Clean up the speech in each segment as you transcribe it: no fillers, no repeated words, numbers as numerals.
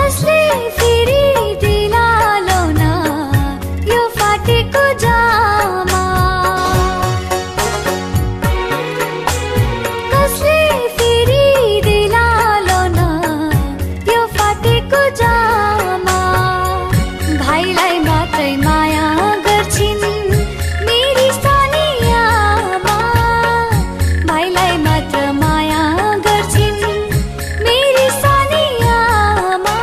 कसले फेरि दिलालो न यो फाटेको जामा कसले फेरि दिलालो न यो फाटेको जामा भाइलाई मात्रै माया गर्छिन् मेरी सानी आमा भाइलाई मात्र माया गर्छिन् मेरी सानी आमा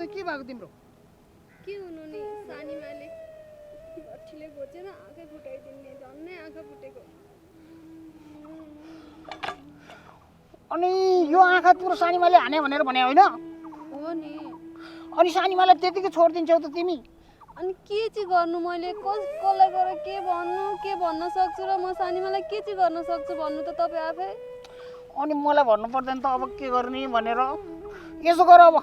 के भएको तिम्रो? के हुनु नि सानीमाले भट्टीले घोचेर आँखा फुटाइदिने झन्नै आँखा फुटेको। अनि यो आँखा तिम्रो सानीमाले हाने भनेर भने होइन? हो नि। अनि सानीमालाई त्यतिकै छोडिदिन्छौ त तिमी? अनि के चाहिँ गर्नु मैले कसलाई गएर के भन्न सक्छु र म सानीमालाई के चाहिँ गर्न सक्छु भन्नु त तपाईँ आफै। अनि मलाई भन्नु पर्दैन त अब के गर्ने भनेर? यसो गर अब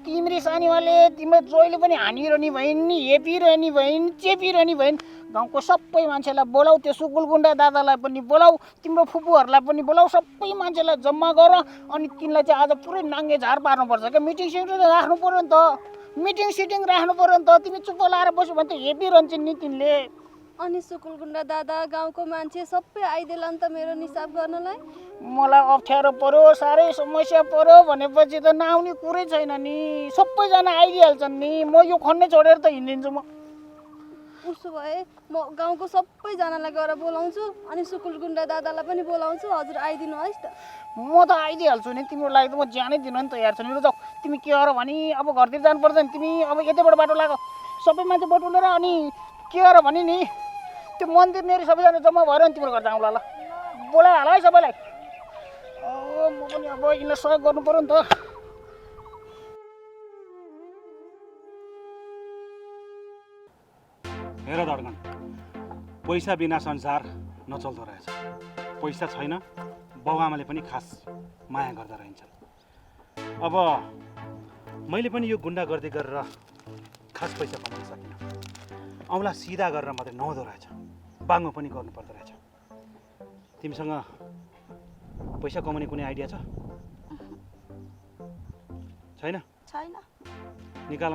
तिम्री सानीमाले तिम्रो जहिले पनि हानिरहने भइन् नि हेपिरहने भइन् चेपिरहने भइन् गाउँको सबै मान्छेलाई बोलाऊ त्यो सुकुलगुन्डा दादालाई पनि बोलाऊ तिम्रो फुपूहरूलाई पनि बोलाऊ सबै मान्छेलाई जम्मा गर अनि तिनलाई चाहिँ आज पुरै नाङ्गे झार पार्नुपर्छ क्या मिटिङ सिटिङ राख्नु पर्यो नि त मिटिङ सिटिङ राख्नु पर्यो नि त तिमी चुप्प लाएर बस्यो भने त हेपिरहन्छन् नि तिनले अनि सुकुलगुन्डा दादा गाउँको मान्छे सबै आइदेला नि त मेरो निसाब गर्नलाई मलाई अप्ठ्यारो पर्यो साह्रै समस्या पर्यो भनेपछि त नआउने कुरै छैन नि सबैजना आइदिइहाल्छन् नि म यो खन्ने छोडेर त हिँडिदिन्छु म उसो भए म गाउँको सबैजनालाई गएर बोलाउँछु अनि सुकुलगुन्डा दादालाई पनि बोलाउँछु हजुर आइदिनु होस् त म त आइदिइहाल्छु नि तिम्रो लागि त म ज्यानै दिन नि तयार छु नि जाऊ तिमी के गर भने अब घरतिर जानु पर्दैन तिमी अब यतैबाट बाटो लाग सबै मान्छे बटुलेर अनि के गर भने नि त्यो मन्दिरनेरि सबैजना जम्मा भएर नि तिम्रो घर जाउँला ल बोलाइहाल है सबैलाई म पनि अब यिनीलाई सहयोग गर्नु पर्यो नि त हेर धड्कन पैसा बिना संसार नचल्दो रहेछ पैसा छैन बाउआमाले पनि खास माया गर्दा रहन्छ अब मैले पनि यो गुन्डागर्दी गरेर खास पैसा कमाउन सकिनँ औँला सिधा गरेर मात्रै नहुँदो रहेछ बाङ्गो पनि गर्नुपर्दो रहेछ तिमीसँग पैसा कमाउने कुनै आइडिया छ छैन छैन निकाल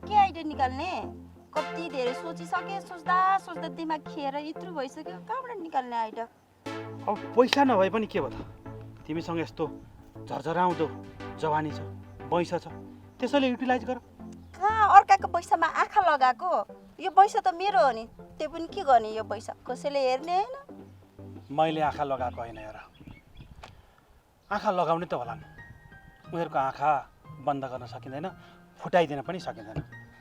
के आइडिया निकाल्ने कति धेरै सोचिसके सोच्दा सोच्दा दिमाग खेर यत्रो भइसक्यो कहाँबाट निकाल्ने आइडिया अब पैसा नभए पनि के भयो त तिमीसँग यस्तो झरझराउँदो जवानी छ पैसा छ त्यसैले युटिलाइज गर कहाँ अर्काको पैसामा आँखा लगाएको यो पैसा त मेरो हो नि त्यो पनि के गर्ने यो पैसा कसैले हेर्ने होइन मैले आँखा लगाएको होइन हेर आँखा लगाउने त होलान् उनीहरूको आँखा बन्द गर्न सकिँदैन फुटाइदिन पनि सकिँदैन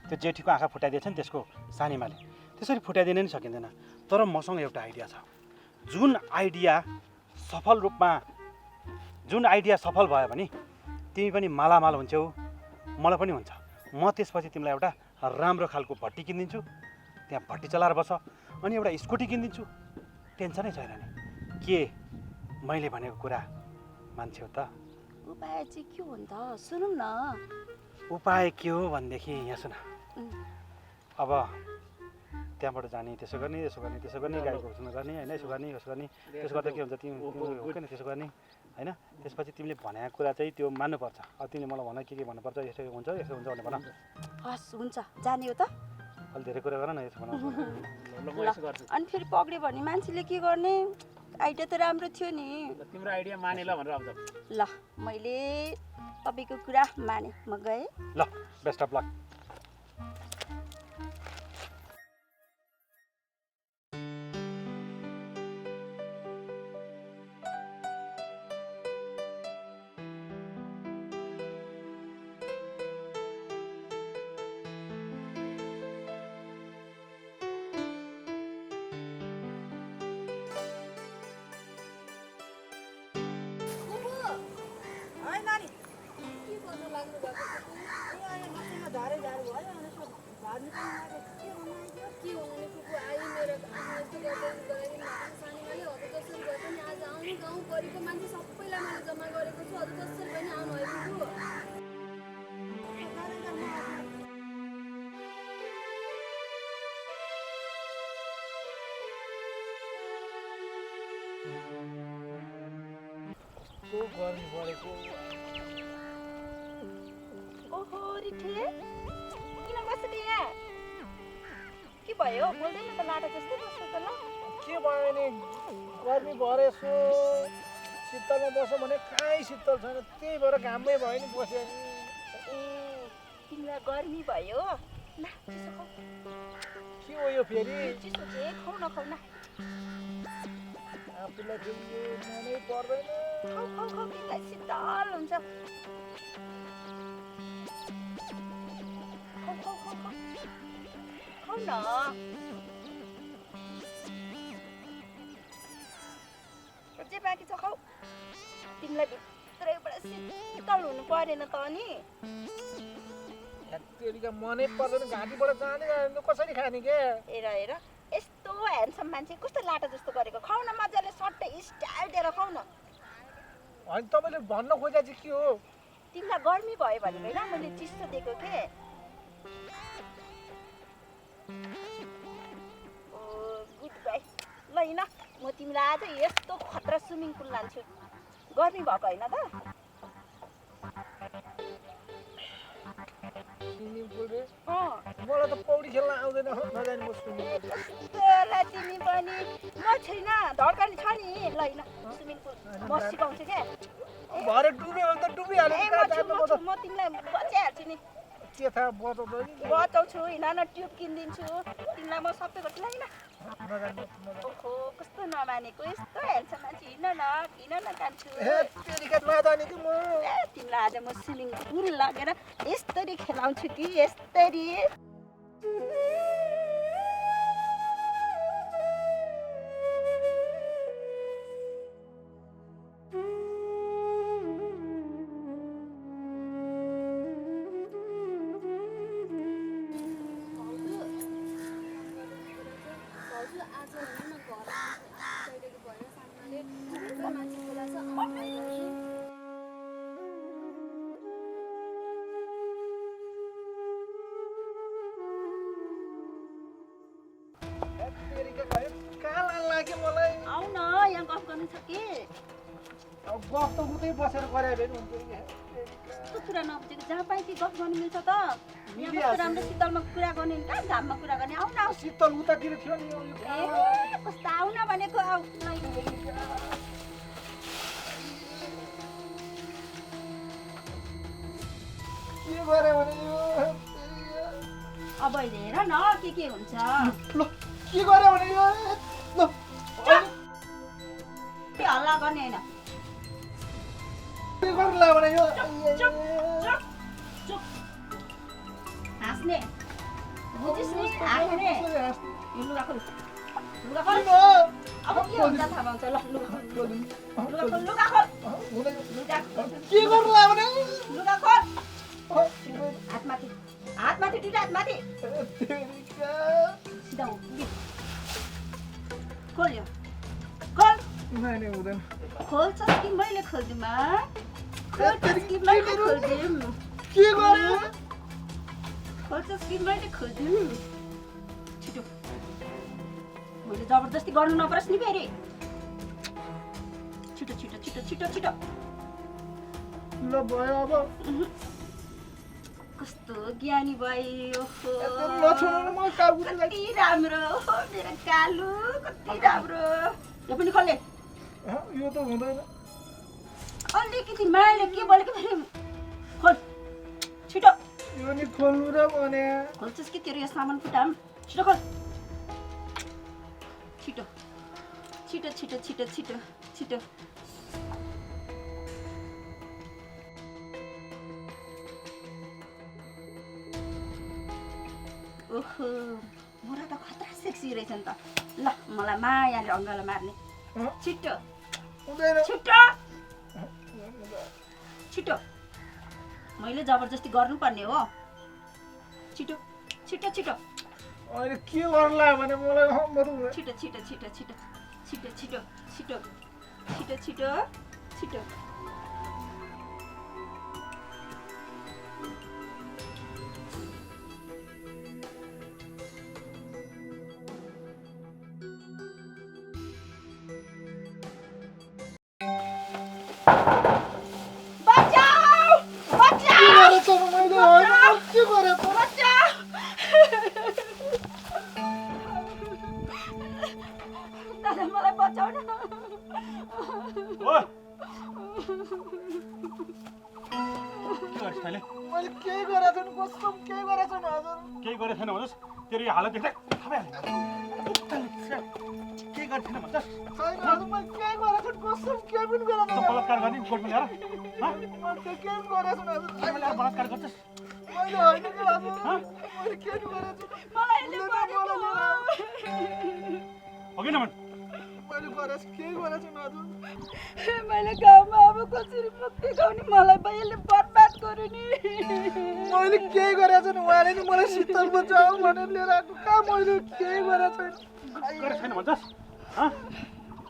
त्यो जेठीको आँखा फुटाइदिएछ नि त्यसको सानीमाले त्यसरी फुटाइदिन नि सकिँदैन तर मसँग एउटा आइडिया छ जुन आइडिया सफल भयो भने तिमी पनि मालामाल हुन्छौ मलाई पनि हुन्छ म त्यसपछि तिमीलाई एउटा राम्रो खालको भट्टी किनिदिन्छु त्यहाँ भट्टी चलाएर बस अनि एउटा स्कुटी किनिदिन्छु टेन्सनै छैन नि के मैले भनेको कुरा मान्छौ त उपाय चाहिँ के हो नि त सुनौँ न उपाय के हो भनेदेखि यहाँ सुन अब त्यहाँबाट जाने त्यसो गर्ने गाईको घोषणा गर्ने होइन यसो गर्ने त्यसो गर्दा के हुन्छ तिमी होइन त्यसो गर्ने होइन त्यसपछि तिमीले भनेको कुरा चाहिँ त्यो मान्नुपर्छ अब तिमीले मलाई भन के भन्नुपर्छ यसो हुन्छ भने भन हस् हुन्छ जाने हो त अलि धेरै कुरा गर न यसो भन अनि फेरि पक्रियो भने मान्छेले के गर्ने आइडिया त राम्रो थियो नि तिम्रो आइडिया माने ल भनेर आउँछ ल मैले तपाईँको कुरा माने म गएँ ल बेस्ट अफ लक गर्मी बढेको ओहो रिठे किन बस्दै यहाँ के भयो बोल्दैन त लाटा जस्तै बस्छ त ल के भयो नि गर्मी भरे यसो शीतलमा बस्यो भने कहीँ शीतल छैन त्यही भएर घाममै भयो नि बस्यो नि ए तिमीलाई गर्मी भयो न चिसो खाऊ के हो यो फेरि चिसो चाहिँ खाऊ न खाऊ न आफूलाई फेरि यो मनै पर्दैन खाऊ खाऊ खाऊ तिमीलाई शीतल हुन्छ खाऊ खाऊ खाऊ खाऊ खाऊ न जे बाँकी छ खाऊ तिमीलाई भित्रैबाट शीतल हुनु परेन त अनि तेरिका मनै पर्दैन घाँटीबाट जाने कसरी खाने के हेर हेर यस्तो ह्यान्डसम मान्छे कस्तो लाटा जस्तो गरेको खाऊ न मजाले सट्टै स्टाइल दिएर खाऊ न होइन तपाईँले भन्न खोजेको चाहिँ के हो तिमीलाई गर्मी भयो भनेको होइन मैले चिसो दिएको के गुड बाई ल हिँड म तिमीलाई आज यस्तो खतरा स्विमिङ पुल लान्छु गर्मी भएको होइन त स्विमिङ पुल रे अँ मलाई त पौडी खेल्न आउँदैन नजाने म स्विमिङ ल तिमी पनि म छैन धड्कने छ नि ल हिँड स्विमिङ पुल म सिकाउँछु क्या भरे डुब्यो भने त डुबिहाल्यो ए म तिमीलाई बचाइहाल्छु नि के थाहा बचाउँछ नि बचाउँछु हिँड न ट्युब किनिदिन्छु तिमीलाई म सबै गर्छु ल हिँड नजाने ओहो कस्तो नमानेको यस्तो हेर्छ मान्छे हिँड न कान्छु हे तेरिका नजाने कि म ए तिमीलाई आज म स्विमिङ पुल लगेर यस्तरी खेलाउँछु कि यस्तरी तेरिका भयो कहाँ लान लाग्यो मलाई आऊ न यहाँ गफ गर्नु छ कि अब गफ त उतै बसेर गरे भने हुन्थ्यो नि कस्तो कुरा नबुझेको जहाँ पाएँ कि गफ गर्नु मिल्छ त यहाँ कस्तो राम्रो शीतलमा कुरा गर्ने नि कहाँ घाममा कुरा गर्ने आऊ न आऊ शीतल उतातिर थियो नि यो ए कस्तो आऊ न भनेको आऊ के गरे भने यो अब हेर न के हुन्छ ल के गरे भने यो ल हल्ला गर्ने होइन के गर्ला भने यो चुप हाँस्ने बुझिस् नि हाँस्ने यो लुगा खोल अब के हुन्छ थाहा पाउँछ ल लुगा खोल के गर्ला भने लुगा खोल हात माथि दुईटा हात माथि सिधा हो खोल यो खोल नानी हुँदैन खोल्छस् कि मैले खोल्दिमा खोल्छस् कि मैले खोल्दिम के गरे खोल्छस् कि मैले खोल्दिम छिटो मैले जबरजस्ती गर्नु नपरोस् नि फेरि छिटो छिटो छिटो छिटो छिटो ल भयो अब कस्तो ज्ञानी भयो नछोड्नु म काबु कति राम्रो मेरो कालु कति राम्रो यो पनि खोल्ने यो त हुँदैन अलिकति मायाले के बोलेको फेरि खोल छिटो यो नि खोल्नु र भने खोल्छस् कि तेरो यो सामान फुटाम छिटो खोल छिटो छिटो छिटो छिटो छिटो छिटो ओहो मोरा त खतरा सेक्सी रहेछ नि त ल मलाई मायाले अङ्गालो मार्ने छिटो हुँदैन छिटो छिटो मैले जबरजस्ती गर्नुपर्ने हो छिटो छिटो छिटो अहिले के गर्ला भने मलाई मर्नु छिटो छिटो छिटो छिटो छिटो छिटो छिटो छिटो छिटो छिटो कसम केही गरेको छैन हजुर। केही गरेको छैन भन्नुहोस् तेरो यो हालत देख्दा थाहा भइहाल्यो केही गरेको छैन भन्छस् छैन हजुर मैले केही गरेको छैन कसम केही पनि गरेको तँ छैन। बलात्कार गर्ने कोर्टमा ल्याएर मैले केही पनि गरेको छैन हजुर। कोर्टमा ल्याएर बलात्कार गर्छस् मैले होइन कि हजुर मैले केही पनि गरेको छैन। मलाई उसले यसले नै मलाई लिएर आयो। हो कि नभन् मैले गरेको केही गरेको छैन हजुर। मैले गाउँमा अब कसरी मुक्ति गाउने मलाई यसले बर्बाद गर्यो नि। मैले केही गरेको छैन उहाँले नि मलाई शीतलमा जाऊ भनेर लिएर आएको कहाँ मैले केही गरेको छैन। गरेको छैन भन्छस्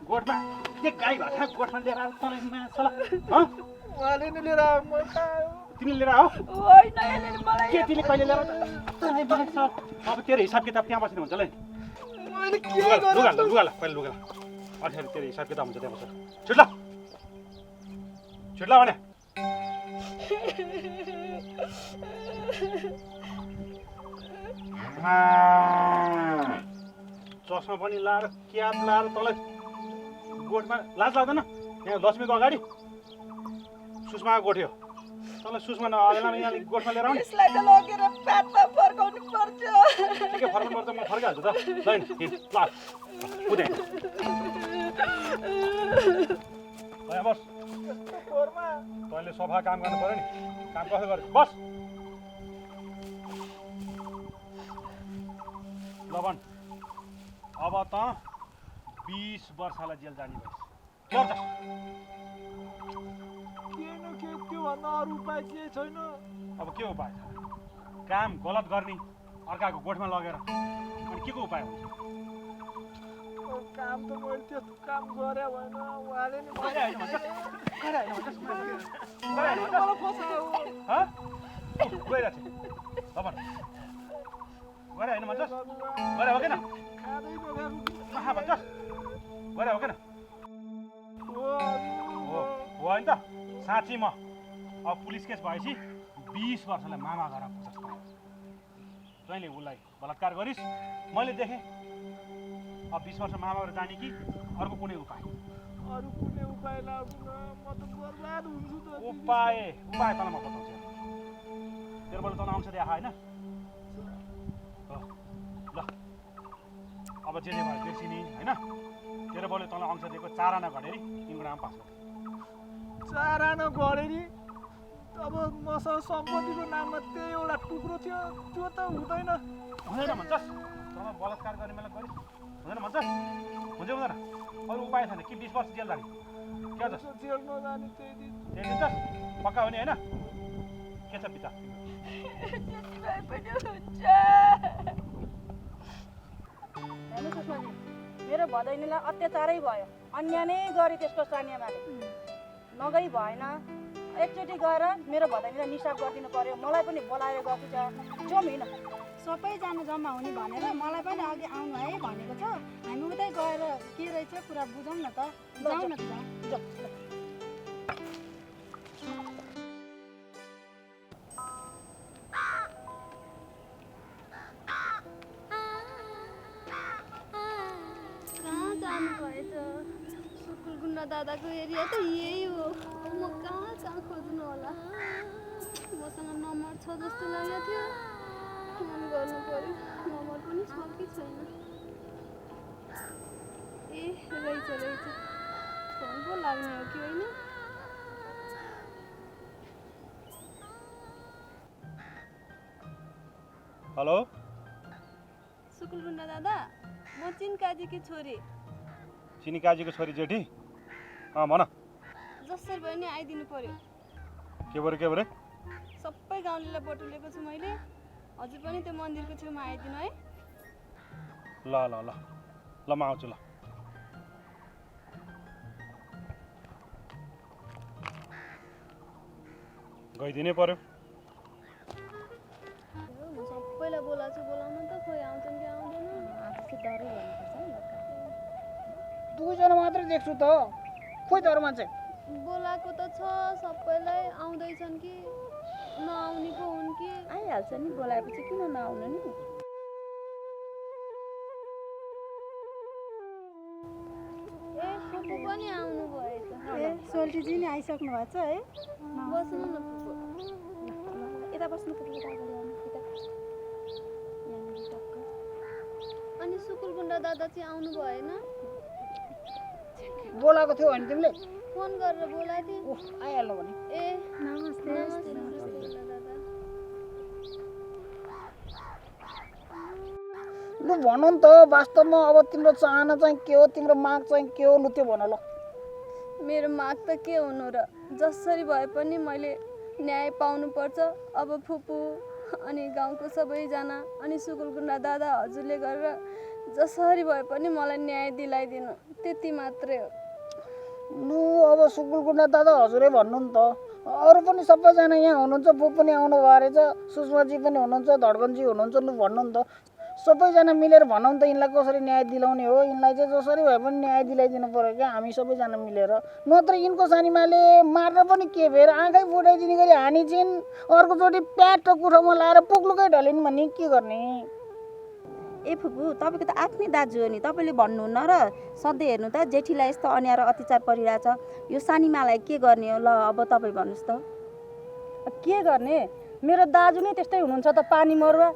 गोठमा के गाई भाषा गोठमा लिएर आएर तँलाई माछला उहाँले नि लिएर आयो म कहाँ तिमीले लिएर आऊ होइन यसले मलाई के तिमीले कहिले ल्याएर तँलाई माछला अब तेरो हिसाब किताब त्यहाँ बसेर हुन्छ ल मैले के लुगा गरेको लुगा ल पहिला लुगा अठेर तेरो हिसाब किताब हुन्छ त्यहाँ बसेर छिट्ला छिट्ला भने चस्मा पनि लाएर क्याप लाएर तँलाई गोठमा लाज लाग्दैन यहाँ लक्ष्मीको अगाडि सुषमा गोठ्यो तँलाई सुषमा नआएलामा यहाँ गोठमा लिएर आउने यसलाई त लगेर पातमा फर्काउनु पर्छ। के फर्काउनु पर्छ म फर्काइहाल्छु त ल कुदे बस फोरमा तैँले सफा काम गर्नु पऱ्यो नि काम कसो गरेँ बस ल भन् अब त 20 वर्षलाई जेल जाने भइस् के गर्छस् के न के त्योभन्दा अरू उपाय केही छैन। अब के उपाय छ काम गलत गर्ने अर्काको गोठमा लगेर अनि के को उपाय हुन्छ काम त मैले त्यस्तो काम गरे भएन उहाँले नि गरे होइन भन्छस् गरे होइन भन्छस् मलाई फसायो। गइरहेको थिएँ ल भन् गरे होइन भन्छस् गरे हो कि न खाँदै नखानु कहाँ भन्छस् गरे हो कि न हो हो होइन त साँच्ची म अब पुलिस केस भएपछि 20 वर्षलाई मामा घर पुग्छस् तैँले उसलाई बलात्कार गरिस् मैले देखेँ अब 20 वर्ष मामा घर जाने कि अर्को कुनै उपाय अरू कुनै उपाय लाग्दैन म त बर्बाद हुन्छु त। उपाय उपाय तँलाई म बताउँछु तेरो बल तँलाई अंश देखा होइन ल अब जे भयो बेसी नि होइन तेरो बलले तँलाई अंश दिएको 4 आना घटेरी तिम्रो नाम पास गर्छ 4 आना घडेरी अब मसँग सम्पत्तिको नाममा त्यही एउटा टुक्रो थियो त्यो त हुँदैन। हुँदैन भन्छस् तँलाई बलात्कार गर्ने बेला गरिस् हुँदैन भन्छस् हुन्छ हुँदैन अरू उपाय छैन कि 20 वर्ष जेल जाने के गर्छस् जेल नजाने त्यही दिन त्यही दिन्छस् पक्का हो नि होइन के छ पिता त्यसलाई पनि हुन्छ। हेर्नु सुषमाजी मेरो भदैनीलाई अत्याचारै भयो अन्याय नै गरे त्यसको सानियामाले नगई भएन एकचोटि गएर मेरो भदैनीलाई निसाब गरिदिनु पर्यो मलाई पनि बोलाएर गएको छ जाउँ हिँड सबैजना जम्मा हुने भनेर मलाई पनि अघि आउनु है भनेको छ हामी उतै गएर के रहेछ कुरा बुझौँ न त जाउँ न त जाउँ कहाँ जानुभएछ सुकुल गुन्डा दादाको एरिया त यही हो म कहाँ कहाँ खोज्नु होला मसँग नम्बर छ जस्तो लागेको थियो फोन गर्नु पर्यो नम्बर पनि छ कि छैन ए रहेछ रहेछ फोन पो लाग्ने हो कि होइन हेलो सुकुल गुन्डा दादा म चिनकाजीकी छोरी चिनी काजीको छोरी जेठी भन जसरी भयो नि आइदिनु पर्यो के पऱ्यो सबै गाउँलेलाई बटुलेको छु मैले हजुर पनि त्यो मन्दिरको छेउमा आइदिनु है ल ल ल ल म आउँछु ल गइदिनै पर्यो म सबैलाई बोलाएको छु बोलाउन त खोइ आउँछन् कि आउँदैन दुईजना मात्रै देख्छु त खोइ तर मान्छे बोलाएको त छ सबैलाई आउँदैछन् कि नआउने पो हुन् कि आइहाल्छ नि बोलाएपछि किन नआउनु नि ए फुपू पनि आउनु भएछ ए सोल्टीजी नि आइसक्नु भएको छ है बस्नु न फुपू यता बस्नु पर्यो अनि सुकुल गुन्डा दादा चाहिँ आउनु भएन? बोलाएको थियो होइन तिमीले? फोन गरेर बोलाए थिए। ओह आइहाल्नु भने ए नमस्ते गुन्डा दादा। लु भन नि त वास्तवमा अब तिम्रो चाहना चाहिँ के हो, तिम्रो माग चाहिँ के हो, लु त्यो भन ल। मेरो माग त के हुनु र, जसरी भए पनि मैले न्याय पाउनुपर्छ। अब फुपू अनि गाउँको सबैजना अनि सुकुल गुन्डा दादा हजुरले गरेर जसरी भए पनि मलाई न्याय दिलाइदिनु, त्यति मात्रै हो। लु अब सुकुल गुन्डा दादा हजुरै भन्नु नि त, अरू पनि सबैजना यहाँ हुनुहुन्छ, फु पनि आउनु भयो रहेछ, सुषमाजी पनि हुनुहुन्छ, धड्कनजी हुनुहुन्छ, लु भन्नु नि त सबैजना मिलेर भनौँ त यिनलाई कसरी न्याय दिलाउने हो। यिनलाई चाहिँ जसरी भए पनि न्याय दिलाइदिनु पऱ्यो क्या हामी सबैजना मिलेर, नत्र यिनको सानीमाले मार्न पनि के भेर आँखै फुटाइदिने गरी हानिछिन्, अर्कोचोटि प्याट कुठामा लाएर पुग्लुकै ढलिन् भने के गर्ने। ए फुपू तपाईँको त आफ्नै दाजु हो नि, तपाईँले भन्नुहुन्न र सधैँ हेर्नु त जेठीलाई यस्तो अन्याय र अत्याचार परिरहेछ, यो सानीमालाई के गर्ने हो? ल अब तपाईँ भन्नुहोस् त। के गर्ने, मेरो दाजु नै त्यस्तै हुनुहुन्छ त, पानी मरुवा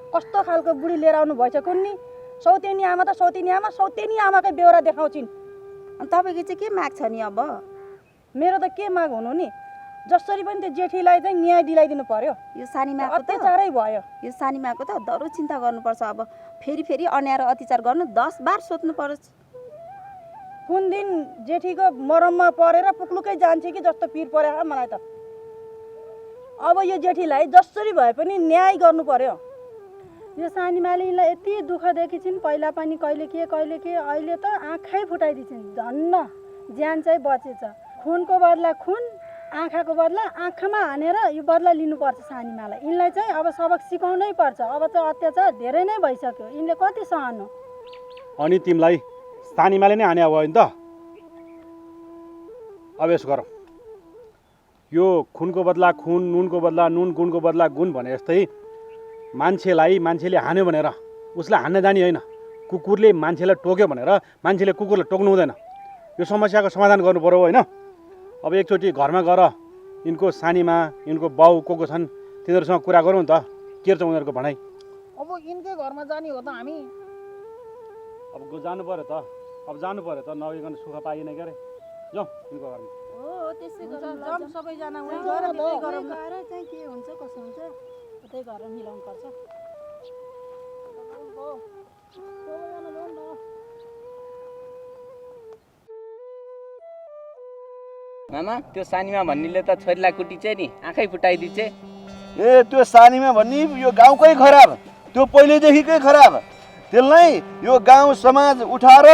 कस्तो खालको बुढी लिएर आउनु भएछ कुन्नी। सौतेनी आमा त सौतेनी आमा, सौतेनी आमाकै बेहोरा देखाउँछिन्। अनि तपाईँको चाहिँ के माग छ नि? अब मेरो त के माग हुनु नि, जसरी पनि त्यो जेठीलाई चाहिँ न्याय दिलाइदिनु पर्यो। यो सानीमाको त अत्याचारै भयो, यो सानीमाको त दह्रो चिन्ता गर्नुपर्छ। अब फेरि अन्याय र अत्याचार गर्नु 10 बार सोच्नु पर्छ। कुन दिन जेठीको मरममा परेर पुक्लुकै जान्छ कि जस्तो पिर पऱ्यो मलाई त। अब यो जेठीलाई जसरी भए पनि न्याय गर्नु पर्यो। यो सानीमाले यिनलाई यति दुःख देखिन्छन्, पहिला पनि कहिले के अहिले त आँखै फुटाइदिन्छन्। धन्न ज्यान चाहिँ बचेछ, खुनको बदला खुन, आँखाको बदला आँखामा हानेर यो बदला लिनुपर्छ सानीमालाई। यिनलाई चाहिँ अब सबक सिकाउनै पर्छ। अब चाहिँ अत्याचार धेरै नै भइसक्यो, यिनले कति सहनु। अनि तिमीलाई सानीमाले नै हाने भयो नि त। अब यसो गर, यो खुनको बदला खुन, नुनको बदला नुन, गुणको बदला गुण भने जस्तै मान्छेले हान्यो भनेर उसलाई हान्न जाने होइन, कुकुरले मान्छेलाई टोक्यो भनेर मान्छेले कुकुरलाई टोक्नु हुँदैन। यो समस्याको समाधान गर्नु पर्यो होइन। अब एकचोटि घरमा गएर यिनको सानीमा, यिनको बाउ को छन् तिनीहरूसँग कुरा गरौँ त, के छ उनीहरूको भनाइ। अब यिनकै घरमा जाने हो त हामी। अब जानु पऱ्यो त, अब जानु पऱ्यो त, नगइकन सुख पाइएन के अरे। जाउँ यिनको घरमा। हो त्यसै जाउँ सबैजना उहीँ गएर गएर त्यसै गरौँ न। गएर चाहिँ के हुन्छ कसो हुन्छ उतै गरेर मिलाउनु पर्छ। मामा त्यो सानीमा भन्नेले त छोरीलाई कुटिन्छ नि, आँखै फुटाइदिन्छ। ए त्यो सानीमा भन्ने यो गाउँकै खराब, त्यो पहिल्यैदेखिकै खराब। त्यसलाई यो गाउँ समाज उठाएर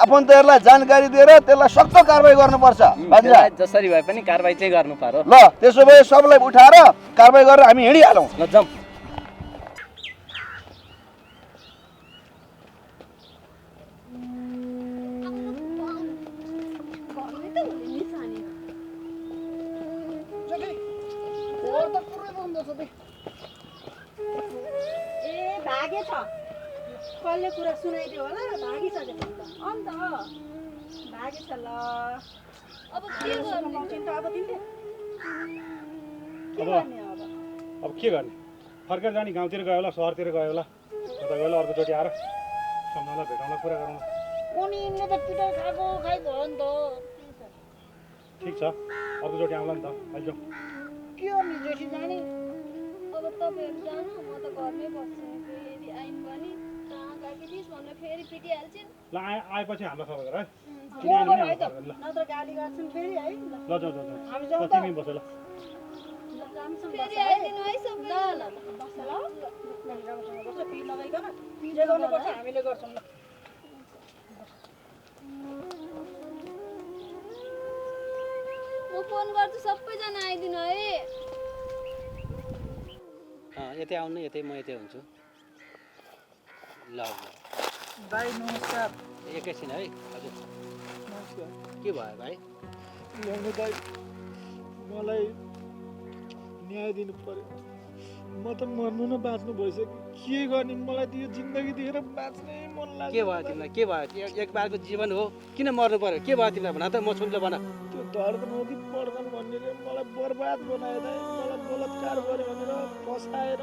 आफन्तहरूलाई जानकारी दिएर त्यसलाई सख्त कारबाही गर्नुपर्छ। त्यसलाई जसरी भए पनि कारबाही चाहिँ गर्नु पर्यो। ल त्यसो भए सबलाई उठाएर कारबाही गरेर हामी हिँडिहालौँ। ल जाउँ। ए भागेछ, कसले कुरा सुनाइदियो होला, भागिसकेछ नि त। अन्त भागेछ ल। अब के गर्ने? पाउँछिन् त अब तिमीले के अब गर्ने? अब के गर्ने, फर्केर जाने, गाउँतिर गयो होला, सहरतिर गयो होला, कता गयो होला, अर्कोचोटि आएर सम्झाउँला, भेटाउँला, कुरा गरौँला। उनी यिनले त पिटाइ खाएको खाइ भयो नि त। ठिक छ, अर्कोचोटि आउँला नि त, अहिले जाउँ। के हो नि जेठी जाने? अब तपाईँहरू जानु, म त घरमै बस्छु। फेरि आइन् भने कहाँ गएकी थिइस् भनेर फेरि पिटिहाल्छन्। ल आएपछि हामीलाई खबर गर है। के हो भाइ त? नत्र गाली गर्छन् फेरि है। ल जाउँ जाउँ जाउँ, हामी ल जाउँ त। तिमी बस ल। फेरि आइदिनु है सबै। ल बस्छ ल। राम्रोसँग बस्छ, पिर नगइकन जे गर्नुपर्छ हामीले गर्छौँ ल। म फोन गर्छु, सबैजना आइदिनु है। यतै आउनु, यतै म यतै हुन्छु। ल भाइ नमस्कार। एकैछिन है। हजुर नमस्कार। के भयो भाइ? ल्याउनु दाइ, मलाई न्याय दिनु पर्यो। म त मर्नु न बाँच्नु भइसक्यो, के गर्ने? मलाई त यो जिन्दगी दिएर बाँच्नै मन लाग्छ। के भयो तिमीलाई? के भयो? एक बारको जीवन हो, किन मर्नु पर्यो? के भयो तिमीलाई? भन त, म छोरीले भन। त्यो धड्कन हो कि पड्कन भन्नेले मलाई बर्बाद बनायो दाइ। मलाई बलात्कार गर्यो भनेर फसाएर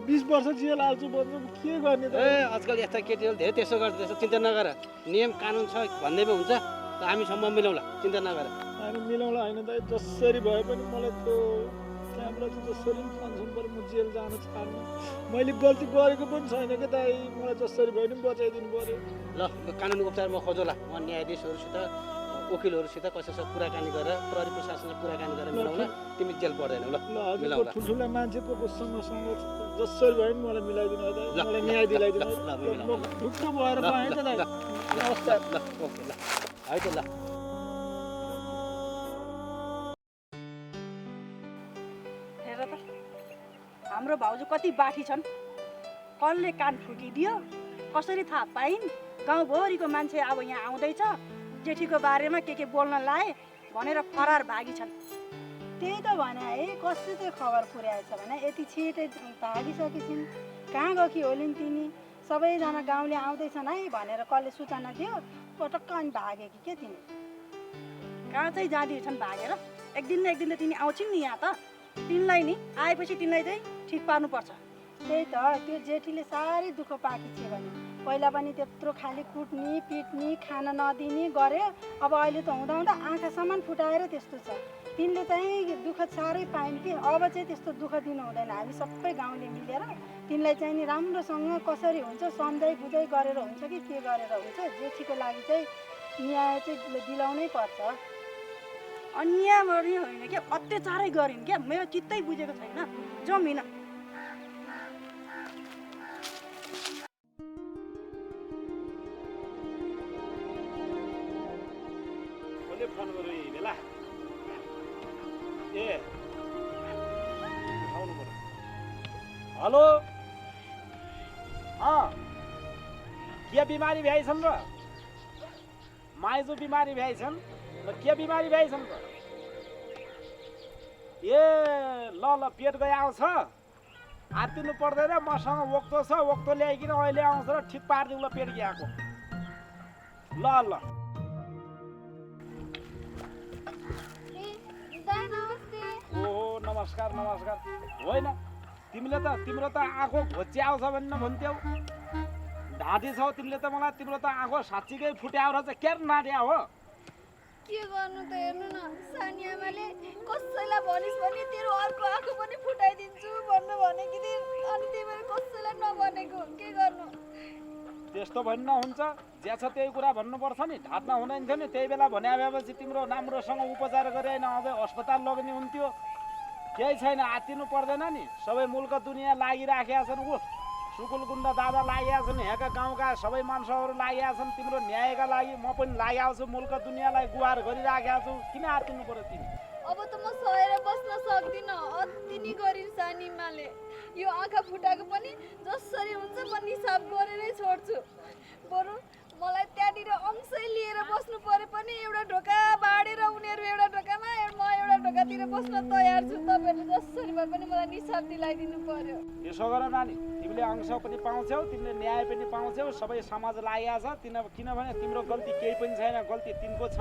20 वर्ष जेल हाल्छु भन्छु के गर्ने त ए आजकल यस्ता केटीहरू धेरै त्यसो गर्छ त्यसो चिन्ता नगर नियम कानुन छ भन्दै पो हुन्छ हामीसम्म मिलाउँला चिन्ता नगर होइन मिलाउला होइन दाइ जसरी भए पनि मलाई त्यो त्यहाँबाट चाहिँ जसरी पनि फान्सुन पऱ्यो म जेल जान चाहन्न मैले गल्ती गरेको पनि छैन क्या दाइ मलाई जसरी भए पनि बचाइदिनु पऱ्यो ल यो कानुनी उपचार म खोजौँला म न्यायाधीशहरूसित वकिलहरूसित कसैसँग कुराकानी गरेर प्रहरी प्रशासनसँग कुराकानी गरेर मिलाउँला तिमी जेल पर्दैनौ ल ल हजुरको मिलाउँला ठुल्ठुला मान्छे को सँग जसरी भए पनि मलाई मिलाइदिनु है दाइ मलाई न्याय दिलाइदिनु ल, ल, है मिलाउँ, म ढुक्क भएर ल, पाएँ त दाइ ल, नमस्कार ल ओके ल है त ल हेर त हाम्रो भाउजू कति बाठी छन् कसले कान फुकिदियो कसरी थाहा पाइन् गाउँभरिको मान्छे अब यहाँ आउँदैछ जेठीको बारेमा के बोल्न लाए भनेर फरार भागी छन् त्यही त भने है कसले चाहिँ खबर पुर्याएछ भने यति छिटै भागिसकेछिन् कहाँ गएकी होलिन् तिनी सबैजना गाउँले आउँदैछन् है भनेर कसले सूचना दियो पटक्क अनि भागे कि के तिनी कहाँ चाहिँ जाँदैछन् भागेर एक दिन न एक दिन त तिनी आउँछिन् नि यहाँ त तिनलाई नि आएपछि तिनलाई चाहिँ ठिक पार्नुपर्छ त्यही त त्यो जेठीले साह्रै दुःख पाएकी थिए भने पहिला पनि त्यत्रो खाली कुट्ने पिट्ने खान नदिने गरे अब अहिले त हुँदा हुँदा आँखासम्म फुटाएर त्यस्तो छ तिनले चाहिँ दुःख साह्रै पाइन् कि अब चाहिँ त्यस्तो दुःख दिनु हुँदैन हामी सबै गाउँले मिलेर तिनलाई चाहिँ नि राम्रोसँग कसरी हुन्छ सम्झाइ बुझाइ गरेर हुन्छ कि के गरेर हुन्छ जेठीको लागि चाहिँ न्याय चाहिँ दिलाउनै पर्छ अन्याय गर्ने होइन क्या अत्याचारै गरिन् क्या मेरो चित्तै बुझेको छैन जमिन कसले फोन गर्यो यही बेला ए उठाउनु पर्यो हेलो के बिमारी भ्याइछन् र माइजू बिमारी भ्याइछन् र के बिमारी भ्याइछन् र ए ल ल पेट गए आउँछ आत्तिनु पर्दैन मसँग वक्तो छ वक्तो ल्याइकन अहिले आउँछ र ठिक पारिदिउँ ल पेट गएको ल ल ओहो नमस्कार नमस्कार होइन तिम्रो त आँखो घोची आउँछ भन्ने भन्थ्यौ ढाँटी छौ तिमीले त मलाई तिम्रो त आँखो साँच्चीकै फुट्याउ रहेछ के नाट्या हो के गर्नु त हेर्नु न सानी आमाले कसैलाई भनिस् भने तेरो अर्को आँखा पनि फुटाइदिन्छु भन्नु भनेकी थिइन् अनि त्यही भएर कसैलाई नभनेको के गर्नु त्यस्तो भन्न हुन्छ ज्या छ त्यही कुरा भन्नुपर्छ नि ढाँट्न हुँदैन थियो नि त्यही बेला भने भएपछि तिम्रो राम्रोसँग उपचार गरे होइन अझै अस्पताल लग्ने हुन्थ्यो केही छैन आत्तिनु पर्दैन नि सबै मुल्क दुनियाँ लागिराखेका छन् ऊ सुकुल गुन्डा दादा लागेका छन् यहाँका गाउँका सबै मान्छेहरू लागेका छन् तिम्रो न्यायका लागि म पनि लागेको छु मुल्क दुनियाँलाई गुहार गरिराखेका छु किन आत्तिनु पर्यो तिमी अब त म सहेर बस्न सक्दिनँ अति नै गरिन् सानीमाले यो आँखा फुटाएको पनि जसरी हुन्छ म निसाब गरेरै छोड्छु बरु मलाई त्यहाँनिर अंशै लिएर बस्नु परे पनि एउटा ढोका बाडेर उनीहरू एउटा ढोकामा म एउटा ढोकातिर बस्न तयार छु तपाईँहरूले जसरी भए पनि मलाई निसाब दिलाइदिनु पर्यो यसो गर नानी तिमीले अंश पनि पाउँछौ तिमीले न्याय पनि पाउँछौ सबै समाज लागेको छ किनभने तिम्रो गल्ती केही पनि छैन गल्ती तिनको छ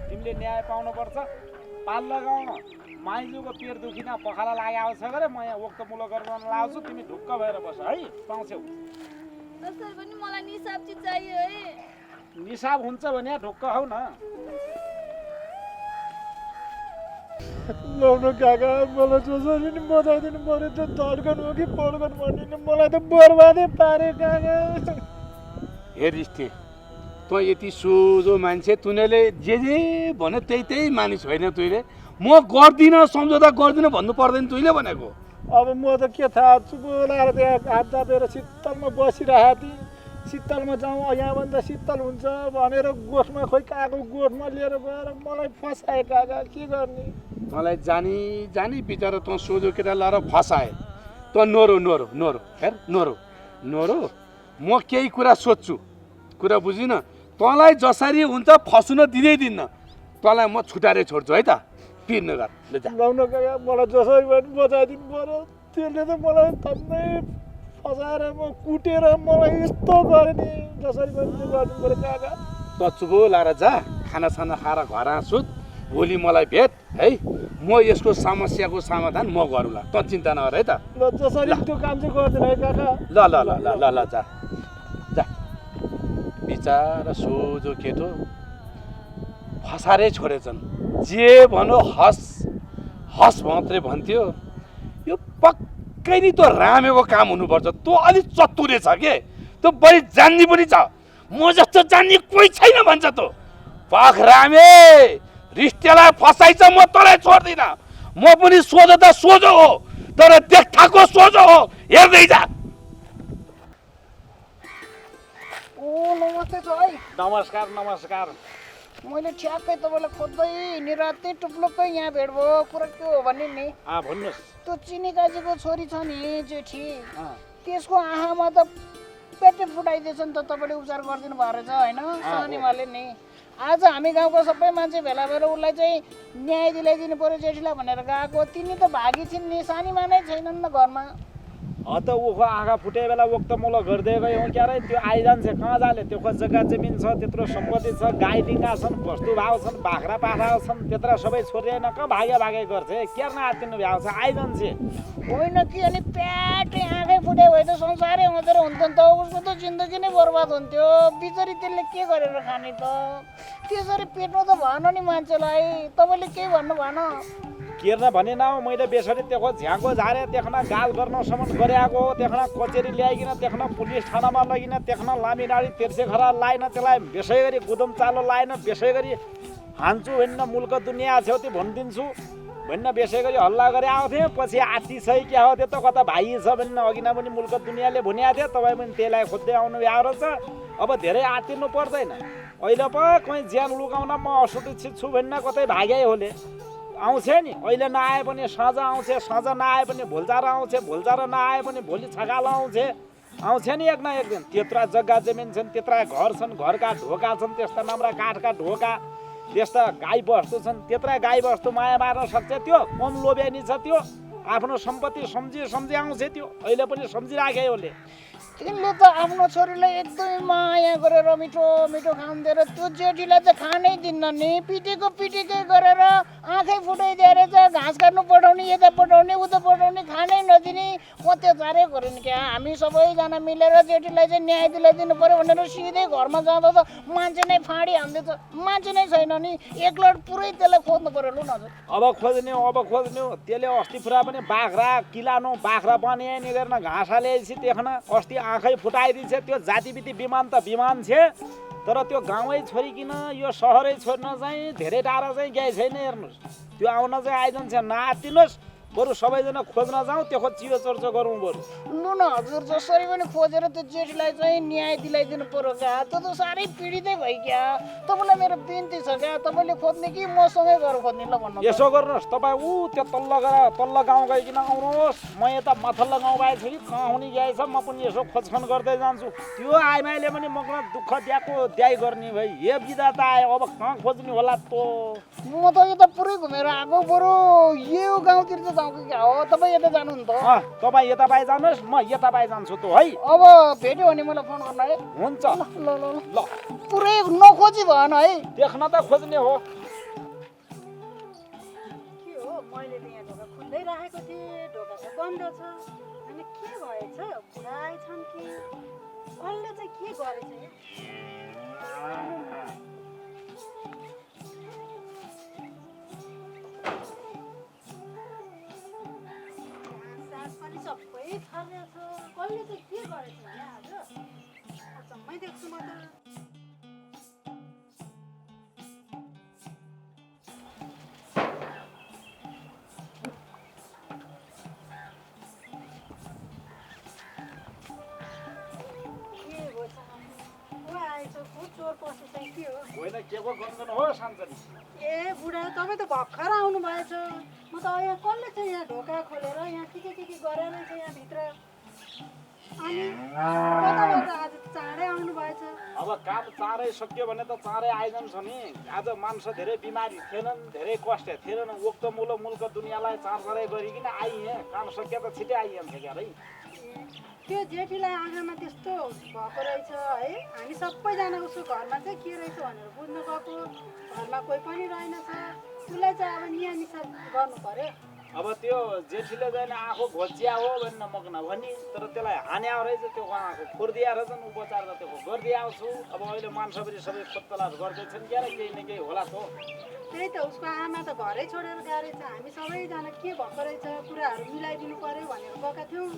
तिमीले न्याय पाउनुपर्छ पाल्लो गाउँमा माइजूको पेट दुखिन पखाला लागेको छ गरे म यहाँ वक्त मुलो गर्न लाउँछु तिमी ढुक्क भएर बस है पाउँछौ जसरी पनि मलाई निसाब चाहिँ चाहियो है निसाब हुन्छ भने ढुक्क हौ न लाउनु काका मलाई जसरी नि बचाइदिनु पऱ्यो त धड्कन हो कि पड्कन भन्ने मलाई त बर्बादै पारे काका हेरिस् तँ यति सोझो मान्छे तुनेले जे भन्यो त्यही मानिस होइन तुइले म गर्दिनँ सम्झौता गर्दिनँ भन्नु पर्दैन तुइले भनेको अब म त के थाहा चुप लाएर त्यहाँ हात जापेर शीतलमा बसिरहेको थिएँ शीतलमा जाउँ यहाँभन्दा शीतल हुन्छ भनेर गोठमा खोइ काको गोठमा लिएर गएर मलाई फसाए काका के गर्ने मलाई जानी बिचरा तँ सोझो केटा लाएर फसाए तँ नोरो हेर नोरो म केही कुरा सोध्छु कुरा बुझिन तँलाई जसरी हुन्छ फस्न दिँदिन्न तँलाई म छुटाएर छोड्छु है त पिर्न गर लाउन काका मलाई जसरी भए पनि बचाइदिनु पऱ्यो त्यसले त मलाई धन्नै फसाएर म कुटेर मलाई यस्तो गरे नि जसरी भए पनि गर्नु पऱ्यो काका त चुपो लाएर जा खानासाना खाएर घर सुत भोलि मलाई भेट है म म यसको समस्याको समाधान म गरौँला, त चिन्ता नगर है त। ल जसरी त्यो काम चाहिँ गरिदिनु है काका। ल ल ल ल ल ल जा जा। बिचारा सोझो केटो फसारै छोडेछन्। जे भनौ हस हस मात्रै भन्थ्यो। यो पक्कै नि त्यो रामेको काम हुनुपर्छ। त्यो अलिक चतुरे छ के, त्यो बढी जान्ने पनि छ। म जस्तो जान्ने कोही छैन भन्छ त। पाख रामे रिस्टेलाई फसाइछ, म तँलाई छोड्दिनँ। म पनि सोझो त सोझो हो, तर देखाको सोझो हो। हेर्दै जा। ओ नमस्ते छ है। नमस्कार नमस्कार। मैले ठ्याक्कै तपाईँलाई खोज्दै हिँडेर रातै टुप्लुक्कै यहाँ भेट भयो। कुरा के हो भने नि भन्नुहोस्। त्यो चिनी काजीको छोरी छ नि जेठी, त्यसको आँखामा त पेटै फुटाइदिएछ नि त। तपाईँले उपचार गरिदिनु भएको रहेछ होइन सानीमाले नि। आज हामी गाउँको सबै मान्छे भेला भएर उसलाई चाहिँ न्याय दिलाइदिनु पर्यो जेठीलाई भनेर गएको। तिनी त भागी छिन् नि, सानीमा नै छैनन् न घरमा। त ऊको आँखा फुटे बेला वक्त मोल गर्दै गयो क्यारे। त्यो आइजान्छ कहाँ जाले? त्यो जग्गा जमिन छ, त्यत्रो सम्पत्ति छ, गाई डिङ्गा छन्, वस्तु भाव छन्, बाख्रा पाखा छन्, त्यत्र सबै छोडेन कहाँ भागे भागे गर्छ? क्यार्न आत्तिनु भ्याउँछ आइजान्छ। होइन कि अनि प्याटै आँखै फुटे भए त संसारै मात्रै हुन्थ्यो नि त। उसको त जिन्दगी नै बर्बाद हुन्थ्यो। बिचरी त्यसले के गरेर खाने त? त्यसरी पेट्नु त भएन नि मान्छेलाई। तपाईँले केही भन्नु भएन? केर्न भने न मैले बेसरी त्यहाँ झ्याको झारे त्यहाँ गाल गर्नसम्म गरेको हो। त्यहाँ कचेरी ल्याइकन त्यहाँ पुलिस थानामा लगिन, त्यहाँ लामी डाँडी तिर्से खरा लाएन, त्यसलाई बेसै गरी गुदम चालो लाएन, बेसै गरी हान्छु भन्न मुल्क दुनियाँ छेउ त्यो भनिदिन्छु भन्न बेसै गरी हल्ला गरे आउँथेँ। पछि आत्ती सही क्या हो त्यो त कता भाइ छ भन्न अघि न पनि मुल्क दुनियाँले भनिएको थियो। तपाईँ पनि त्यसलाई खोज्दै आउनु भ्याएको रहेछ। अब धेरै आत्तिनु पर्दैन। अहिले पो कहीँ ज्यान लुकाउन म असुरक्षित छु भन्न कतै भागै होले आउँछ नि। अहिले नआए पनि साँझ आउँछ, साँझ नआए पनि भोलचार आउँछ, भोलचार नआए पनि भोलि छकाल आउँछ नि एक न एक दिन। त्यत्रा जग्गा जमिन छन्, त्यत्रा घर छन्, घरका ढोका छन्, त्यस्ता नम्रा काठका ढोका, त्यस्ता गाई बस्तु छन्। त्यत्रा गाई बस्तु माया मार्न सक्छ त्यो? कम लोभ्यानी छ त्यो? आफ्नो सम्पत्ति सम्झी आउँछ त्यो। अहिले पनि सम्झिराखे उसले। तिमीले त आफ्नो छोरीलाई एकदमै माया गरेर मिठो मिठो खान दिएर त्यो जेठीलाई त खानै दिन्न नि। पिटेकै गरेर आँखै फुटाइदिएर चाहिँ घाँस काट्नु पठाउने, यता पठाउने, उता पठाउने, खानै नदिने अत्याचारै गऱ्यो नि क्या। हामी सबैजना मिलेर जेठीलाई चाहिँ न्याय दिलाइदिनु पर्यो भनेर सिधै घरमा जाँदा त मान्छे नै फाँडी हान्दैछ। मान्छे नै छैन नि, एकलट पुरै त्यसलाई खोज्नु पर्यो लु न। अब खोज्नु त्यसले अस्ति पुरा पनि बाख्रा किलानो बाख्रा बनाए नि गर्न घाँस हालेपछि देख्न अस्ति आँखै फुटाइदिन्छ। त्यो जातिविधि विमान त विमान छ, तर त्यो गाउँै छोडिकन यो सहरै छोड्न चाहिँ धेरै टाढा चाहिँ गए छैन। हेर्नुहोस् त्यो आउन चाहिँ आइजान्छ। नआत्तिनुहोस्, बरु सबैजना खोज्न जाउँ, त्यो चियो चर्चा गरौँ बरु। लु न हजुर, जसरी पनि खोजेर त्यो जेठीलाई चाहिँ न्याय दिलाइदिनु पर्यो क्या। त्यो त साह्रै पीडितै भयो क्या। तपाईँलाई मेरो बिन्ती छ क्या, तपाईँले खोज्ने कि मसँगै गएर खोज्ने ल भन्नु। यसो गर्नुहोस् तपाईँ त्यो तल्लो गाउँ गइकन आउनुहोस्। म यता माथल्लो गाउँ गएको छु कि कहाँ हुने गएछ, म पनि यसो खोजखोज गर्दै जान्छु। त्यो आइमाईले पनि मसँग दुःख द्याइ गर्ने भाइ। हे विधाता आयो, अब कहाँ खोज्ने होला त? म त यता पुरै घुमेर आएको, बरु यो गाउँतिर त क्या हो। तपाईँ यता जानु नि त? तपाईँ यता पाइ जानुहोस्, म यता पाइ जान्छु त है। अब भेट्यो भने मलाई फोन गर्नु है। हुन्छ ल ल ल। पुरै नखोजी भएन है? देख्न त खोज्ने हो। के हो मैले त यहाँ ढोका खुल्दै राखेको थिएँ, ढोका त बन्द छ। अनि के भएछ? बुढा आएछन् कि कसले चाहिँ के गरेछ? सबै छर्रेछ। कसले चाहिँ के गरेछ होला आज? अचम्मै देख्छु म त। होइन के को गन्जन हो सान्छनी? ए बुढा तपाईँ त भर्खर आउनु भएछ। म त यहाँ कसले चाहिँ यहाँ ढोका खोलेर यहाँ के गरेर चाहिँ यहाँभित्र अनि कताबाट आज चाँडै आउनु भएछ? अब काम चाँडै सक्यो भने त चाँडै आइजान्छ नि। आज मान्छे धेरै बिमारी थिएनन्, धेरै कष्ट थिएनन्। उक्त मुल्क दुनियाँलाई चाँडै गरिकन आइए। काम सकिए त छिटै आइहाल्छ क्या है। त्यो जेठीलाई आँखामा त्यस्तो भएको रहेछ है। हामी सबैजना उसको घरमा चाहिँ के रहेछ भनेर बुझ्न गएको, घरमा कोही पनि रहेनछ। उसलाई चाहिँ अब नियानिसा गर्नु पर्यो। अब त्यो जेठीले चाहिँ आँखो घोचिया हो भनेर मक नभनी, तर त्यसलाई हान्या रहेछ, त्यो आँखो फोरिदिया रहेछन्, उपचार त त्यो गरिदिएको छु। अब अहिले मान्छेहरू सबै खोतलास गर्दैछन् क्या, केही न केही होला त। त्यही त, उसको आमा त घरै छोडेर गएछ। हामी सबैजना के भएको रहेछ कुराहरू मिलाइदिनु पर्यो भनेर गएका थियौँ,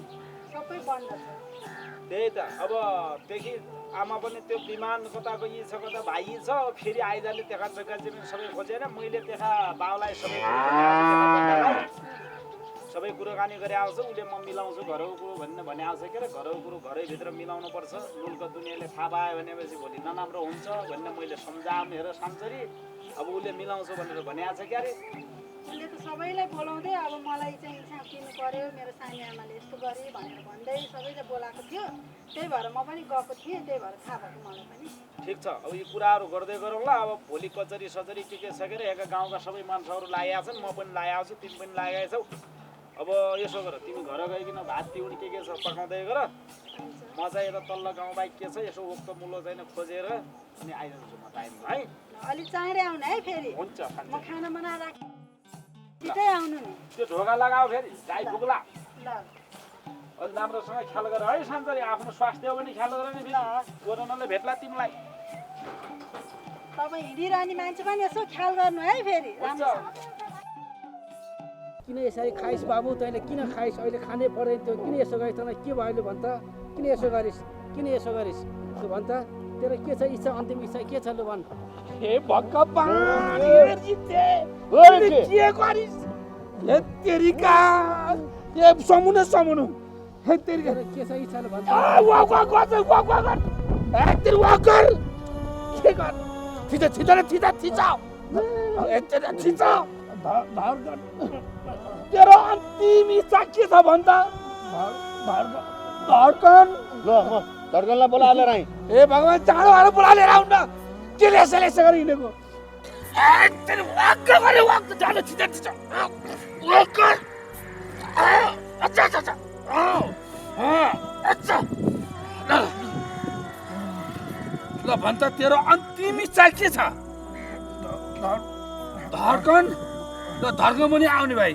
सबै बन्द छ। त्यही त, अब देखि आमा पनि त्यो विमान कताको यी छ, कता भाइ छ, फेरि आइजाले देखा जग्गा जमिन सबै खोजेर मैले देखा बाउलाई सबै कुराकानी गरे आउँछ। उसले म मिलाउँछु घरको कुरो भन्ने आउँछ के अरे, घरको कुरो घरैभित्र मिलाउनु पर्छ। मुलुक दुनियाँले थाहा पायो भनेपछि भोलि नराम्रो हुन्छ भन्ने मैले सम्झाउँ। हेर सान्चरी, अब उसले मिलाउँछु भनेर भनिएको छ क्या अरे। उसले त सबैलाई बोलाउँदै अब मलाई चाहिँ साँच्चिनु पर्यो, मेरो सानी आमाले यस्तो गरे भनेर भन्दै सबैले बोलाएको थियो। त्यही भएर म पनि गएको थिएँ, त्यही भएर थाहा भएको मलाई पनि। ठिक छ, अब यो कुराहरू गर्दै गरौँला। अब भोलि कचरी सचरी के छ के अरे, यहाँका गाउँका सबै मान्छेहरू लागेका छन्, म पनि लागेको छु, तिमी पनि लागेका छौ। अब यसो गर, तिमी घर गइकन भात तिउनी के छ पकाउँदै गर। म चाहिँ यता तल्लो गाउँ बाहेक के छ यसो ओक्तो मुलो चाहिँ खोजेर अनि आइजान्छु म टाइममा है। अलिक चाँडै आउनु है फेरि। हुन्छ, म खाना बनाएर राखेँ, छिटै आउनु नि। त्यो ढोका लगाऊ फेरि, गाई पुग्ला। ल अलि राम्रोसँग ख्याल गर है सान्चरी, आफ्नो स्वास्थ्य पनि ख्याल गर नि। कोरोनाले भेट्ला तिमीलाई। तपाईँ हिँडिरहने मान्छे पनि यसो ख्याल गर्नु है फेरि राम्रोसँग। किन यसरी खाइस् बाबु, तैँले किन खाइस्? अहिले खानै पर्दैन थियो, किन यसो गरिस्? तँलाई के भयो अहिले भन् त? किन यसो गरिस्? किन यसो गरिस्? त्यो भन् त, तेरो के छ इच्छा, अन्तिम इच्छा के छ लु भन्। हे भगवान, के गरिस्? हे तेरिका, हे समुन समुन, हे तेरिका के छ इच्छा लु भन्। वाक कर के गर? थिचा तेरो अन्तिम इच्छा के छ भन् त? धड्कन ल म धड्कनलाई बोलाएर राई। ए भगवान, चाँडो आएर बोलाएर आउन न। के लेसा गरी हिँडेको? ल भन् त, तेरो अन्तिम इच्छा के छ? धड्कन ल, धड्कन पनि आउने भाइ।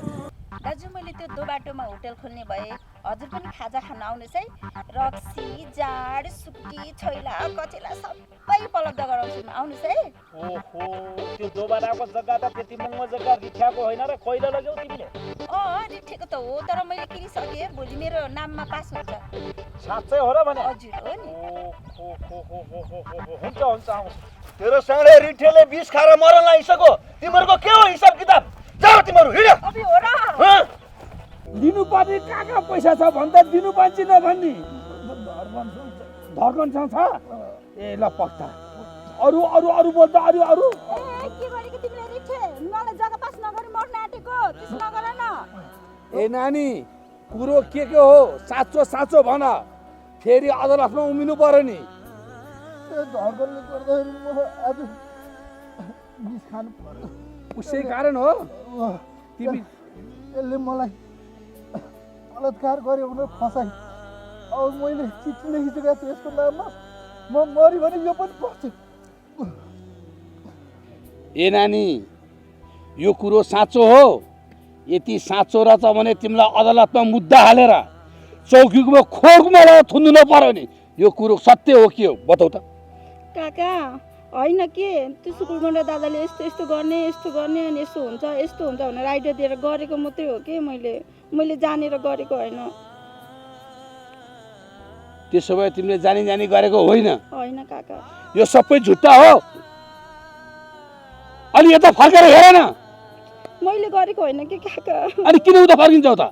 दाजु, मैले त्यो दो बाटोमा होटल खोल्ने भए हजुर पनि खाजा खान आउनुहोस् है। रक्सी, जाड, सुक्टी, छोइला, कचेला सबै उपलब्ध गराउँछु, आउनुहोस् है। ओहो, त्यो दोबाराको जग्गा त त्यति महँगो जग्गा रिठ्याको होइन र, कहिले लग्यौ तिमीले? रिठेको त हो, तर मैले किनिसकेँ, भोलि मेरो नाममा पास हुन्छ। साँच्चै हो र भने? हजुर हो नि। हुन्छ आउँछु। तेरो साँडे रिठेले विष खाएर मरन लागिसक्यो। तिमीहरूको के हो हिसाब किताब? जाऊ तिमीहरू, हिँड। अबि हो र? दिनुपर्ने कहाँ पैसा छ भन् त, दिनु पर्छ नभन्ने। धड्कनसँग छ? ए ल पक्का। अरू बोल त, अरू के गरेको तिमीले रिठे? मलाई जग्गा पास नगरी मर्न आँटेको, त्यसो नगर न। ए नानी, कुरो के हो साँचो भन, फेरि अदालतमा उभिनु पर्यो नि। धड्कनले गर्दाखेरि म आज विष खानु पर्यो। उसै कारण हो तिमी? यसले मलाई बलात्कार गर्यो भनेर फसाइ। अब मैले चिठी लेखिसकेको छु यसको नाममा, म मरि भने यो पनि पर्छ। ए नानी, यो कुरो साँचो हो? यति साँचो रहेछ भने तिमीलाई अदालतमा मुद्दा हालेर चौकीको खोरमा लगाएर थुन्नु नपर्यो नि। यो कुरो सत्य हो कि हो बताउ त? काका होइन के, त्यो सुकुलगण्डा दादाले यस्तो गर्ने अनि यस्तो हुन्छ भनेर आइडिया दिएर गरेको मात्रै हो कि, मैले जानेर गरेको होइन। त्यसो भए तिमीले जानी गरेको होइन? होइन काका, यो सबै झुट्टा हो। अनि यता फर्केर हेर न। मैले गरेको होइन कि काका। अनि किन उता फर्किन्छौ त?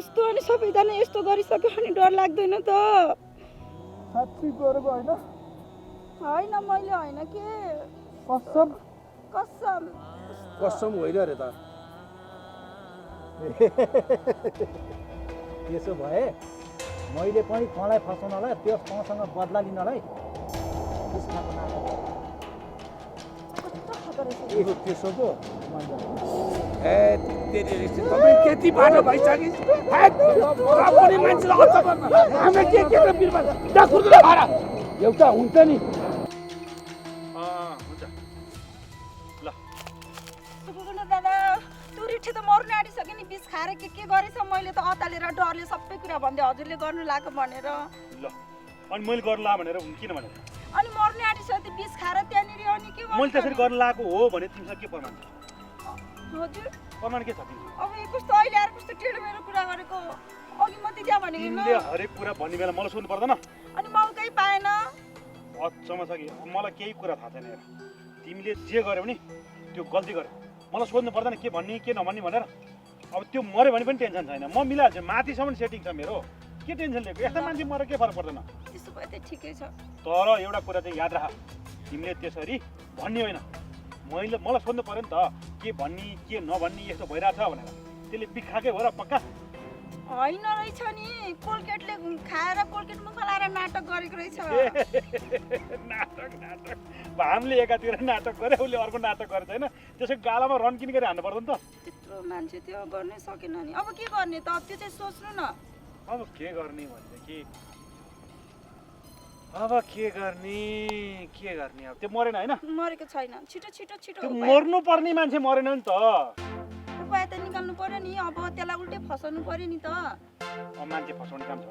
यस्तो अनि सबैजना यस्तो गरिसक्यो भने डर लाग्दैन त? साँच्चै गरेको होइन? होइन मैले होइन के, कसम कसम होइन रे त। त्यसो भए मैले पनि तँलाई फसाउनलाई, त्यस तँसँग बदला लिनलाई विष खाएको नाटक भएको रहेछ त्यसो पो ए तेरी तपाईँ त्यति बाटो भइसकि पनि मान्छेलाई अच्चा गर्न हामी के बिर्बाद डाक्टरले खारा एउटा हुन्छ नि हुन्छ ल सुकुगुना दादा तुरिठी त मर्नु आँटिसक्यो नि बिस खाएर के गरेछ मैले त अतालेर डरले सबै कुरा भन्दै हजुरले गर्नु लाग्यो भनेर ल अनि मैले गर्नु ला भनेर किन भने अनि मर्नु आँटिसक्यो त्यो बिस खाएर त्यहाँनिर अनि के मैले त्यसरी गर्नु लागेको हो भने तिमीसँग के प्रमाण छ हजुर प्रमाण के छ तिमीसँग अब यो कस्तो अहिले आएर कस्तो टेढो मेरो कुरा गरेको अघि म त्यहाँ भनेको तिमीले हरेक कुरा भन्ने बेला मलाई सोध्नु पर्दैन अनि मौकै पाएन अचम्म छ कि मलाई केही कुरा थाहा छैन हेर तिमीले जे गर्यौ नि त्यो गल्ती गर्यौ मलाई सोध्नु पर्दैन के भन्ने के नभन्ने भनेर अब त्यो मऱ्यो भने पनि टेन्सन छैन म मिलाइहाल्छु माथिसम्म सेटिङ छ मेरो के टेन्सन लिएको यस्तो मान्छे मरेर के फरक पर्दैन त्यसो भए त ठिकै छ तर एउटा कुरा चाहिँ याद राख तिमीले त्यसरी भन्ने होइन मलाई सोध्नु पर्यो नि त के भन्ने के नभन्ने यस्तो भइरहेछ भनेर त्यसले बिखाकै हो र पक्का होइन रहेछ नि कोलगेटले खाएर कोलगेट मुख लाएर नाटक गरेको रहेछ नाटक हामीले एकातिर नाटक गरे उसले अर्को नाटक गरेछ होइन त्यसै गालामा रन्किन गरी हान्नु पर्दैन त त्यत्रो मान्छे त्यो गर्नै सकेन नि अब के गर्ने त त्यो चाहिँ सोच्नु न अब के गर्ने भनेदेखि अब के गर्ने अब त्यो मरेन होइन मरेको छैन छिटो छिटो छिटो त्यो मर्नु पर्ने मान्छे मरेन नि त उपाय त निकाल्नु पर्यो नि अब त्यसलाई उल्टै फसाउनु पर्यो नि त अब मान्छे फसाउने काम छ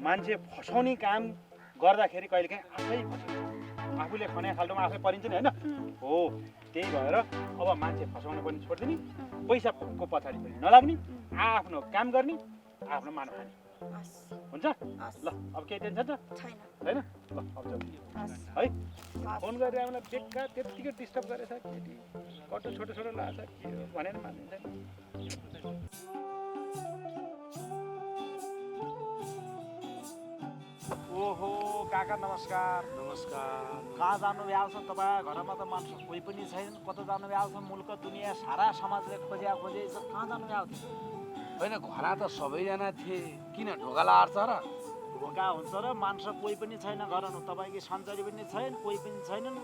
मान्छे फसाउने काम गर्दाखेरि कहिलेकाहीँ आफै फसिन्छ आफूले खने खाल्टोमा आफै परिन्छ नि होइन हो त्यही भएर अब मान्छे फसाउनु पनि छोड्दिने पैसाको पछाडि पनि नलाग्ने आफ्नो काम गर्ने आफ्नो मान खाने हुन्छ ल अब केही टेन्सन छ छैन होइन ल अब है फोन गरेर हामीलाई बेकार त्यत्तिकै डिस्टर्ब गरेछ केटी कटो छोटो लाग्छ के हो भनेर मानिन्छ ओहो काका नमस्कार कहाँ जानु भ्याएको छ तपाईँ घरमा त मान्छे कोही पनि छैन कता जानु भ्याएको छ मुल्क दुनियाँ सारा समाजले खोजे कहाँ जानु भ्याएको थियो होइन घरमा त सबैजना थिए किन ढोका लार्छ र ढोका हुन्छ र मान्छे कोही पनि छैन घरमा तपाईँको सञ्चारी पनि छैन कोही पनि छैनन्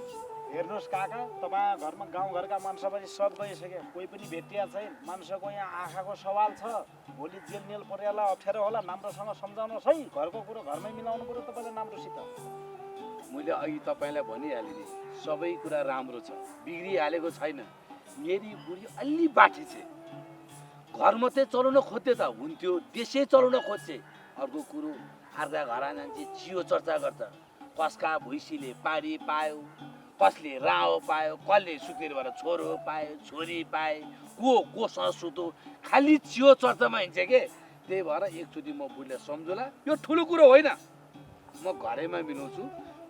हेर्नुहोस् काका तपाईँ घरमा गाउँघरका मान्छे पनि सब गइसक्यो कोही पनि भेटिया छैन मान्छेको यहाँ आँखाको सवाल छ भोलि जेल नेल परेला अप्ठ्यारो होला राम्रोसँग सम्झाउनुहोस् है घरको कुरो घरमै मिलाउनु कुरो तपाईँले राम्रोसित मैले अघि तपाईँलाई भनिहालेँ नि सबै कुरा राम्रो छ बिग्रिहालेको छैन मेरी बुढी अलि बाठी छ घर मात्रै चलाउन खोज्थे त हुन्थ्यो देशै चलाउन खोज्छे अर्को कुरो अर्का घर जान्छे चियो चर्चा गर्छ कसका भुइँसीले पारी पायो कसले राहो पायो कसले सुतेर भएर छोरो पायो छोरी पाए कोसँग सुतो खालि चियो चर्चामा हिँड्छ के त्यही भएर एकचोटि म बुढीलाई सम्झौला यो ठुलो कुरो होइन म घरैमा मिलाउँछु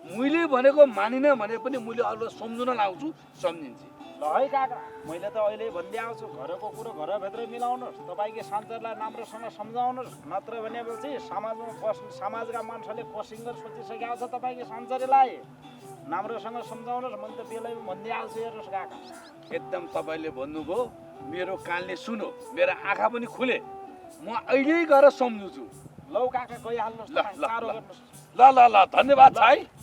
मैले भनेको मानिन भने पनि मैले अरूलाई सम्झुन लाउँछु सम्झिन्छु ल है काका मैले त अहिले भन्दै आउँछु घरको कुरो घरभित्रै मिलाउनुहोस् तपाईँको सञ्चारलाई राम्रोसँग सम्झाउनुहोस् नत्र भनेपछि समाजका मान्छेले कोसिङ्गर सोचिसकेको छ तपाईँको सञ्चारीलाई राम्रोसँग सम्झाउनुहोस् मैले त बेलै भन्दै आउँछु हेर्नुहोस् काका एकदम तपाईँले भन्नुभयो मेरो कानले सुनो मेरो आँखा पनि खुले म अहिले गएर सम्झुछु लौ काका गइहाल्नुहोस् ल धन्यवाद छ है